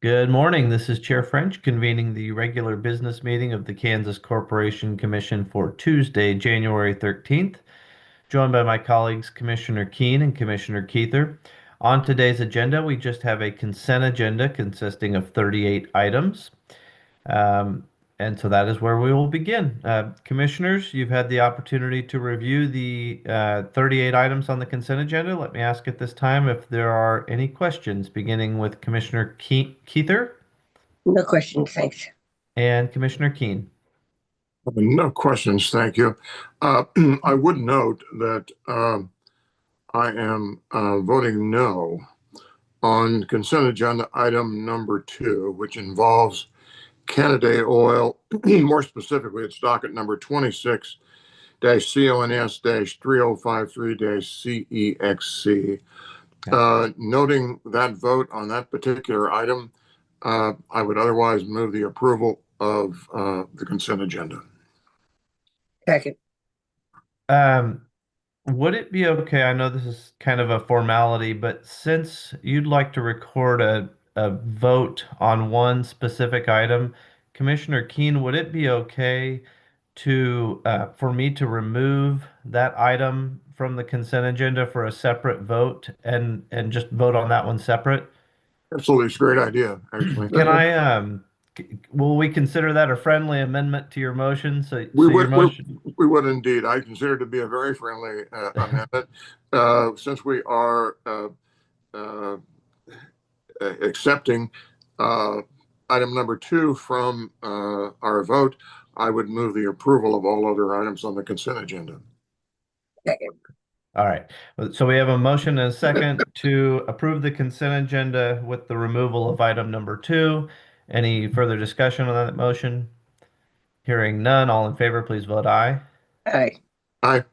Good morning. This is Chair French convening the regular business meeting of the Kansas Corporation Commission for Tuesday, January 13th, joined by my colleagues Commissioner Keene and Commissioner Keither. On today's agenda, we just have a consent agenda consisting of 38 items. Um, and so that is where we will begin. Commissioners, you've had the opportunity to review the 38 items on the consent agenda. Let me ask at this time if there are any questions, beginning with Commissioner Keither No questions, thanks. and Commissioner Keene. No questions, thank you. I would note that I am voting no on consent agenda item number 2, which involves Canada Oil. More specifically, it's docket number 26-CONS-3053-CEXC. Noting that vote on that particular item, I would otherwise move the approval of the consent agenda. Second. Would it be okay? I know this is kind of a formality, but since you'd like to record a vote on one specific item, Commissioner Keene, would it be okay to for me to remove that item from the consent agenda for a separate vote and just vote on that one separate? Absolutely, it's a great idea, actually. Can I will we consider that a friendly amendment to your motion? So We your would, motion. we would indeed. I consider it to be a very friendly amendment, since we are uh, accepting item number 2 from our vote. I would move the approval of all other items on the consent agenda. Second. All right. So we have a motion and a second to approve the consent agenda with the removal of item number 2. Any further discussion on that motion? Hearing none, all in favor, please vote aye. Aye. Aye.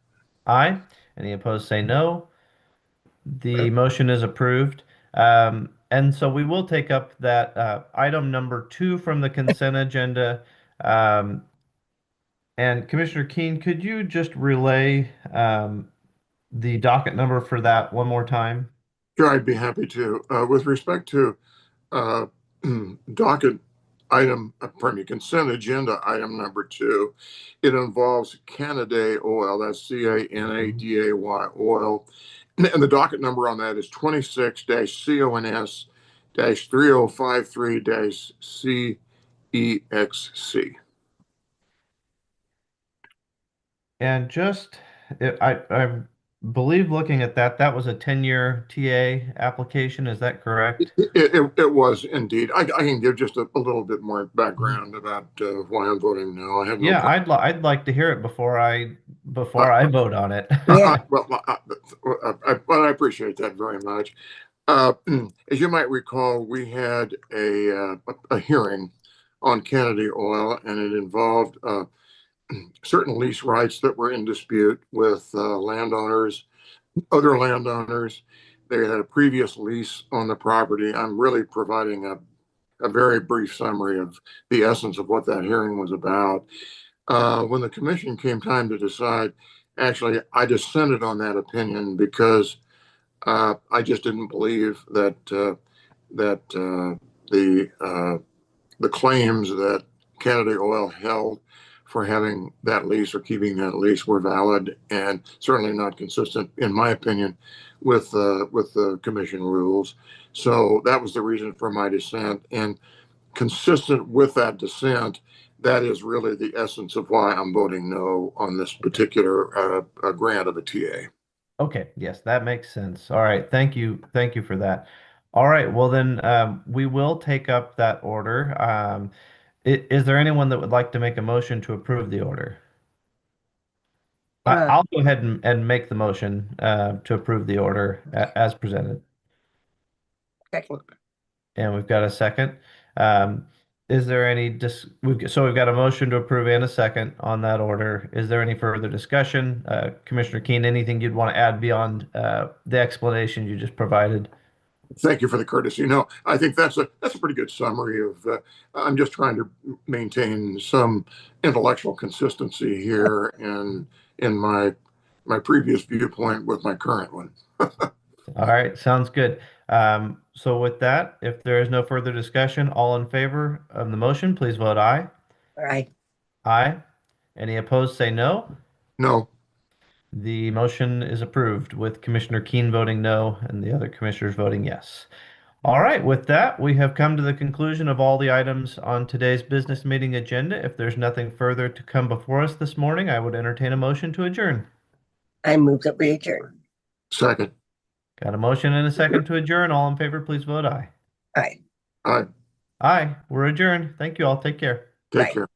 Aye. Any opposed, say no. The motion is approved. And so we will take up that item number 2 from the consent agenda. And Commissioner Keene, could you just relay the docket number for that one more time? Sure, I'd be happy to. With respect to uh, docket item, pardon me, consent agenda item number 2, it involves Canada Oil, that's CANADAY oil. And the docket number on that is 26-CONS-3053-CEXC. And just, I believe looking at that, that was a 10-year TA application. Is that correct? It was indeed. I can give just a little bit more background about why I'm voting no. I have no Yeah, problem. I'd like to hear it before I vote on it. Yeah. Well, I appreciate that very much. As you might recall, we had a hearing on Canada Oil, and it involved certain lease rights that were in dispute with landowners, other landowners. They had a previous lease on the property. I'm really providing a very brief summary of the essence of what that hearing was about. When the commission came time to decide, actually, I dissented on that opinion because I just didn't believe that the claims that Canada Oil held for having that lease or keeping that lease were valid and certainly not consistent, in my opinion, with the commission rules. So that was the reason for my dissent. And consistent with that dissent, that is really the essence of why I'm voting no on this particular grant of a TA. Okay, yes, that makes sense. All right, thank you. Thank you for that. All right, well then we will take up that order. Is there anyone that would like to make a motion to approve the order? Uh, I'll go ahead and make the motion to approve the order as presented. second. And we've got a second. Is there any so we've got a motion to approve and a second on that order. Is there any further discussion? Commissioner Keen, anything you'd want to add beyond the explanation you just provided? Thank you for the courtesy. No, I think that's a pretty good summary of. I'm just trying to maintain some intellectual consistency here, and in my previous viewpoint with my current one. All right, sounds good. So with that, if there is no further discussion, all in favor of the motion, please vote aye. Aye. Aye. Any opposed, say no. No, The motion is approved with Commissioner Keen voting no and the other commissioners voting yes. All right, with that, we have come to the conclusion of all the items on today's business meeting agenda. If there's nothing further to come before us this morning, I would entertain a motion to adjourn. I move that we adjourn. second. Got a motion and a second to adjourn. All in favor, please vote aye. Aye. Aye. Aye, we're adjourned. Thank you all. Take care. Take Bye. care.